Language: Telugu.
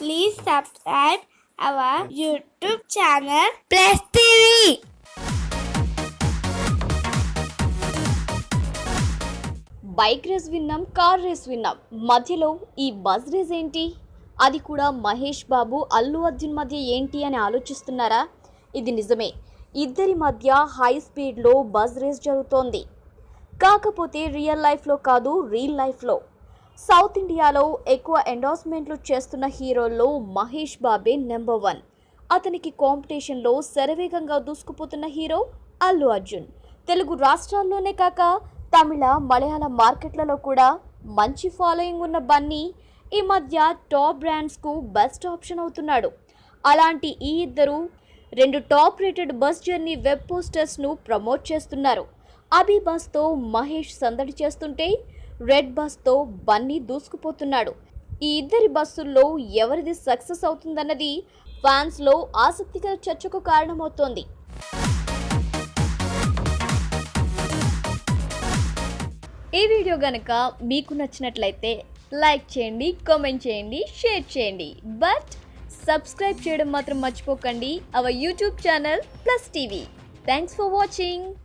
Please subscribe our YouTube channel Plus TV. Bike race విన్నాం, కార్ రేస్ విన్నాం, మధ్యలో ఈ బజ్ రేస్ ఏంటి? అది కూడా మహేష్ బాబు అల్లు అర్జున్ మధ్య ఏంటి అని ఆలోచిస్తున్నారా? ఇది నిజమే. ఇద్దరి మధ్య హై స్పీడ్లో బజ్ రేస్ జరుగుతోంది. కాకపోతే రియల్ లైఫ్లో కాదు, రీల్ లైఫ్లో. సౌత్ ఇండియాలో ఎక్కువ ఎండార్స్మెంట్లు చేస్తున్న హీరోల్లో మహేష్ బాబే నెంబర్ 1. అతనికి కాంపిటీషన్లో శరవేగంగా దూసుకుపోతున్న హీరో అల్లు అర్జున్. తెలుగు రాష్ట్రాల్లోనే కాక తమిళ, మలయాళ మార్కెట్లలో కూడా మంచి ఫాలోయింగ్ ఉన్న బన్నీ ఈ మధ్య టాప్ బ్రాండ్స్కు బెస్ట్ ఆప్షన్ అవుతున్నాడు. అలాంటి ఈ ఇద్దరు 2 top rated bus journey web పోస్టర్స్ను ప్రమోట్ చేస్తున్నారు. అభి బస్తో మహేష్ సందడి చేస్తుంటే రెడ్ బస్తో బన్నీ దూసుకుపోతున్నాడు. ఈ ఇద్దరి బస్సుల్లో ఎవరిది సక్సెస్ అవుతుందన్నది ఫ్యాన్స్లో ఆసక్తికర చర్చకు కారణమవుతోంది. ఈ వీడియో గనక మీకు నచ్చినట్లయితే లైక్ చేయండి, కామెంట్ చేయండి, షేర్ చేయండి. బట్ సబ్స్క్రైబ్ చేయడం మాత్రం మర్చిపోకండి our YouTube channel plus TV. Thanks for watching.